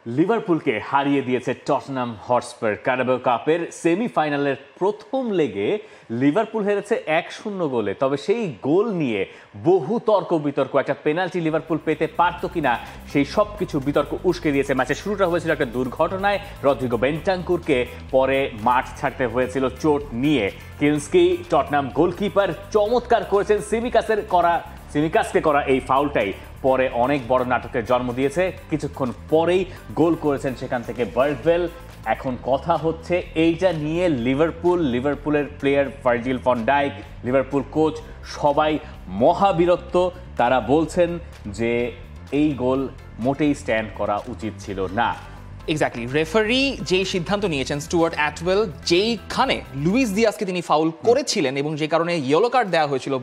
লিভারপুলকে হারিয়ে দিয়েছে টটনহাম Hotspur Carabao কাপের সেমিফাইনালের প্রথম লেগে লিভারপুল হেরেছে 1-0 গোলে। তবে সেই গোল নিয়ে বহু তর্ক বিতর্ক, একটা পেনাল্টি লিভারপুল পেতে পারতো কিনা সেই সব কিছু বিতর্ক উস্কে দিয়েছে। ম্যাচের শুরুটা হয়েছিল একটা দুর্ঘটনায়, রদ্রিগো বেন্টাঙ্কুরকে পরে মাঠ ছাড়তে হয়েছিল চোট নিয়ে। কিলস্কি টটনহাম গোলকিপার চমৎকার করেছেন, সিমিকাসকে করা এই ফাউলটাই পরে অনেক বড় নাটকের জন্ম দিয়েছে। কিছুক্ষণ পরেই গোল করেছেন সেখান থেকে বার্গভেল। এখন কথা হচ্ছে এইটা নিয়ে লিভারপুলের player Virgil van Dijk, Liverpool coach সবাই মহাবিরক্ত। তারা বলছেন যে এই গোল মোটেই স্ট্যান্ড করা উচিত ছিল না। এক্স্যাক্টলি, রেফারি যেই সিদ্ধান্ত নিয়েছেন স্টুয়ার্ট অ্যাটওয়েল, যেইখানে লুইস দিয়াসকে তিনি ফাউল করেছিলেন এবং যে কারণে ইয়েলো কার্ড দেওয়া হয়েছিল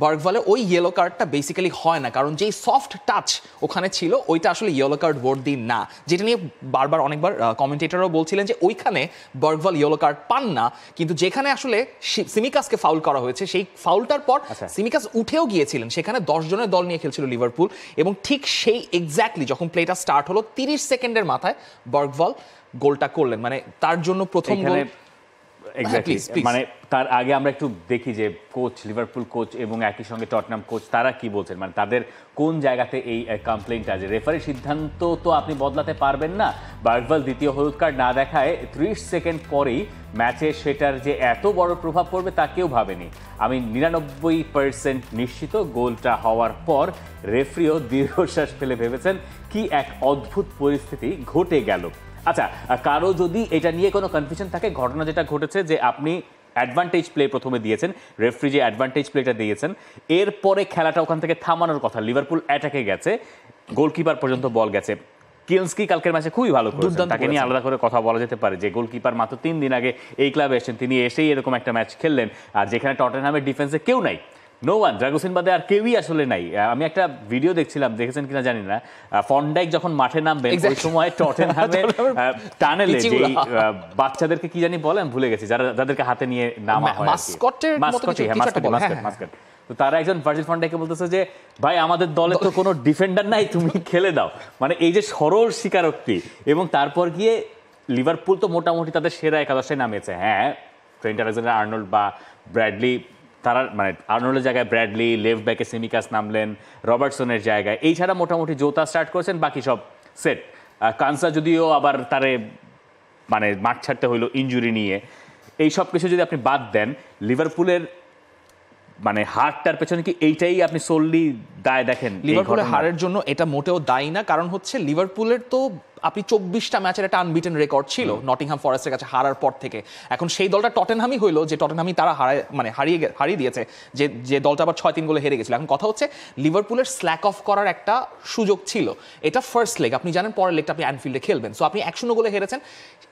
বার্গভালে ওই ইয়েলো কার্ডটা বেসিক্যালি হয় না, কারণ যেই সফট টাচ ওখানে ছিল ওইটা আসলে ইয়েলো কার্ড ওয়ার্দি না, যেটা নিয়ে অনেকবার কমেন্টেটরও বলছিলেন যে ওইখানে বার্গভাল ইয়েলো কার্ড পান না। কিন্তু যেখানে আসলে সিমিকাসকে ফাউল করা হয়েছে সেই ফাউলটার পর সিমিকাস উঠেও গিয়েছিলেন, সেখানে 10 জনের দল নিয়ে খেলছিল লিভারপুল, এবং ঠিক সেই এক্স্যাক্টলি যখন প্লেটা স্টার্ট হলো 30 সেকেন্ডের মাথায় বার্গভাল গোলটা করলেন। মানে তার জন্য প্রথম গোল। মানে তার আগে আমরা একটু দেখি যে কোচ, লিভারপুল কোচ এবং একই সঙ্গে টটনহাম কোচ তারা কি বলছেন, মানে তাদের কোন জায়গাতে এই কমপ্লেইনটা আছে। রেফারির সিদ্ধান্ত তো আপনি বদলাতে পারবেন না। বার্গভাল দ্বিতীয় হলুদ কার্ড না দেখায় 30 সেকেন্ড পরেই ম্যাচে সেটার যে এত বড় প্রভাব পড়বে তা কেউ ভাবেনি। আমি 99% নিশ্চিত গোলটা হওয়ার পর রেফারিও দীর্ঘশ্বাস ফেলে ভেবেছেন কি এক অদ্ভুত পরিস্থিতি ঘটে গেল। আচ্ছা, কারো যদি এটা নিয়ে কোনো কনফিউশন থাকে, ঘটনা যেটা ঘটেছে যে আপনি অ্যাডভান্টেজ প্লে প্রথমে দিয়েছেন, রেফারি যে অ্যাডভান্টেজ প্লেটা দিয়েছেন, এরপরে খেলাটা ওখান থেকে থামানোর কথা, লিভারপুল অ্যাটাকে গেছে, গোলকিপার পর্যন্ত বল গেছে। কিলস্কি কালকের ম্যাচে খুবই ভালো করেছেন, তাকে নিয়ে আলাদা করে কথা বলা যেতে পারে যে গোলকিপার মাত্র 3 দিন আগে এই ক্লাবে এসেছেন, তিনি এসেই এরকম একটা ম্যাচ খেললেন, আর যেখানে টটেনহামের ডিফেন্সে কেউ নাই, নো ওয়ান, ড্রাগোসিন বাদে আর কেউই আসলে নাই। আমি একটা ভিডিও দেখছিলাম, দেখেছেন কিনা জানি না, ভ্যান ডাইক যখন মাঠে নামবেন ওই সময় টটেনহামের টানেলে যে বাচ্চাদেরকে কি জানি বলেন, ভুলে গেছি, যাদেরকে হাতে নিয়ে নামা হয়, মাস্কট। তো তারা একজন ভার্জিল ভ্যান ডাইককে বলতেছে যে ভাই আমাদের দলে তো কোনো ডিফেন্ডার নাই, তুমি খেলে দাও। মানে এই যে সরল স্বীকারোক্তি, এবং তারপর গিয়ে লিভারপুল তো মোটামুটি তাদের সেরা একাদশে নামিয়েছে। হ্যাঁ, ট্রেন্ট আলেকজান্ডার-আর্নল্ড বা ব্র্যাডলি, তারা মানে আর্নল্ডের জায়গায় ব্র্যাডলি, লেফট ব্যাকে সিমিকাস নামলেন, রবার্টসনের জায়গায়, এই ছাড়া মোটামুটি জোতা স্টার্ট করেছেন, বাকি সব সেট। কানসা যদিও আবার তারে মানে মাঠ ছাড়তে হইলো ইনজুরি নিয়ে। এই সব কিছু যদি আপনি বাদ দেন, লিভারপুলের মানে হারটার পেছনে কি এইটাই আপনি সোললি দায় দেখেন? লিভারপুলের হারের জন্য এটা মোটেও দায়ী না, কারণ হচ্ছে লিভারপুলের তো আপনি 24টা ম্যাচের একটা আনবিটেন রেকর্ড ছিল নটিংহাম ফরেস্টের কাছে হারার পর থেকে। এখন সেই দলটা টটেনহামই হইলো, যে টটেনহামই তারা হারিয়ে দিয়েছে, যে দলটা আবার 6-3 গোলে হেরে গেছিল। এখন কথা হচ্ছে লিভারপুলের স্ল্যাক অফ করার একটা সুযোগ ছিল, এটা ফার্স্ট লেগ, আপনি জানেন পরের লেগটা আপনি অ্যানফিল্ডে খেলবেন, সো আপনি 1-0 গোলে হেরেছেন।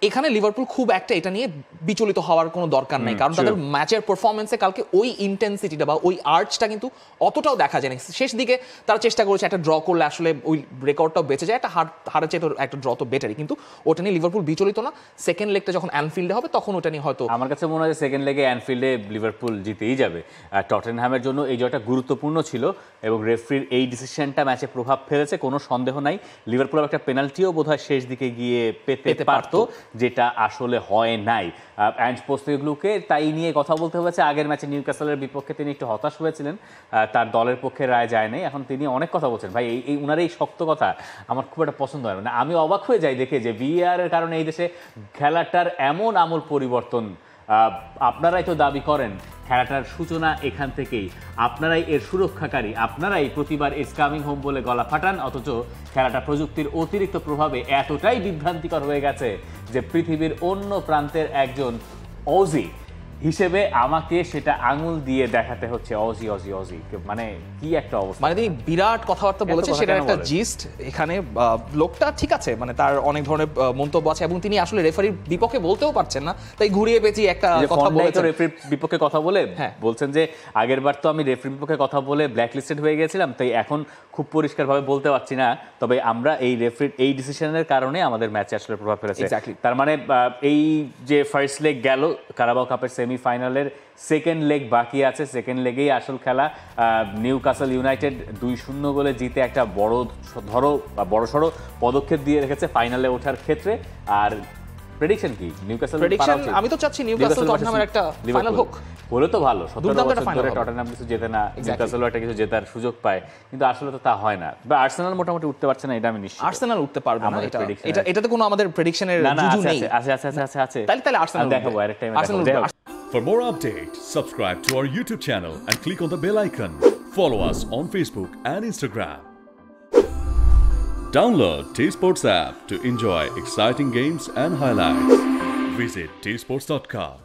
এখানে লিভারপুল খুব একটা এটা নিয়ে বিচলিত হওয়ার কোনো দরকার নেই, কারণ তাদের ম্যাচের পারফরমেন্সে কালকে ওই ইন্টেন্সিটিটা বা ওই আর্চটা কিন্তু অতটাও দেখা যায়নি। শেষ দিকে তারা চেষ্টা করেছে একটা ড্র করলে আসলে ওই রেকর্ডটাও বেঁচে যায়, একটা হারের চেয়ে একটা ড্র তো বেটারই, কিন্তু ওটা নিয়ে লিভারপুল বিচলিত না। সেকেন্ড লেগটা যখন অ্যানফিল্ডে হবে তখন ওটা নিয়ে হয়তো, আমার কাছে মনে হয় সেকেন্ড লেগে অ্যানফিল্ডে লিভারপুল জিতেই যাবে। টটেনহ্যামের জন্য এই জয়টা গুরুত্বপূর্ণ ছিল, এবং রেফারির এই ডিসিশনটা ম্যাচে প্রভাব ফেলেছে, কোনো সন্দেহ নাই। লিভারপুল একটা পেনাল্টিও বোধহয় শেষ দিকে গিয়ে পেতে পারতো, যেটা আসলে হয় নাই। অ্যাঞ্জ পোস্টেকগ্লুকে তাই নিয়ে কথা বলতে হয়েছে। আগের ম্যাচে নিউক্যাসলের বিপক্ষে তিনি একটু হতাশ হয়েছিলেন, তার দলের পক্ষে রায় যায় নাই। এখন তিনি অনেক কথা বলছেন। ভাই, এই উনার এই শক্ত কথা আমার খুব একটা পছন্দ হয় না। আমি অবাক হয়ে যাই দেখে যে ভিএআর এর কারণে এই দেশে খেলাটার এমন আমূল পরিবর্তন। আপনারাই তো দাবি করেন খেলাটার সূচনা এখান থেকেই, আপনারাই এর সুরক্ষাকারী, আপনারাই প্রতিবার ইটস কামিং হোম বলে গলা ফাটান, অথচ খেলাটা প্রযুক্তির অতিরিক্ত প্রভাবে এতটাই বিভ্রান্তিকর হয়ে গেছে যে পৃথিবীর অন্য প্রান্তের একজন অজি হিসেবে আমাকে সেটা আঙুল দিয়ে দেখাতে হচ্ছে। অজি অজি অজি, মানে কি একটা অবস্থা। মানে তিনি বিরাট কথাবার্তা বলেছে, সেটা একটা জিস্ট। এখানে লোকটা ঠিক আছে, মানে তার অনেক ধরনের মন্তব্য আছে, এবং তিনি আসলে রেফারির বিপক্ষে বলতেও পারছেন না, তাই ঘুরিয়ে পেঁচিয়ে একটা কথা বলেছেন। রেফারির বিপক্ষে কথা বলে বলছেন যে আগের বার তো আমি রেফারির বিপক্ষে কথা বলে ব্ল্যাকলিস্টেড হয়ে গেছিলাম, তাই এখন খুব পরিষ্কারভাবে বলতে পারছি না, তবে আমরা এই রেফারির এই ডিসিশনের কারণে আমাদের ম্যাচে আসলে প্রভাব ফেলেছে। তার মানে এই যে ফার্স্ট লেগ গেল কারাবাও কাপের সেমিফাইনালের সেকেন্ড লেগ বাকি আছে, সেকেন্ড লেগেই আসল খেলা। নিউক্যাসল ইউনাইটেড 2-0 গোলে জিতে একটা বড়সড় পদক্ষেপ দিয়ে রেখেছে ফাইনালে ওঠার ক্ষেত্রে। আর প্রেডিকশন কি নিউক্যাসল? আমি তো চাচ্ছি নিউক্যাসল টটনহামের একটা ফাইনাল হোক, হলে তো ভালো। 17 বছর ধরে টটনহাম কিছু জেতে না, নিউক্যাসলও একটা কিছু জেতার সুযোগ পায়, কিন্তু আসলে তো তা হয় না। বা আর্সেনাল মোটামুটি উঠতে পারছে না, এটা আমি নিশ্চিত। আর্সেনাল উঠতে পারবে না, এটাতে কোনো আমাদের প্রেডিকশনের জুজু নেই। আছে। তাহলে আর্সেনাল দেখাবো, আরেকটা টাইমে দেখাবো। For more updates, subscribe to our YouTube channel and click on the bell icon. Follow us on Facebook and Instagram. Download T-Sports app to enjoy exciting games and highlights. Visit tsports.com.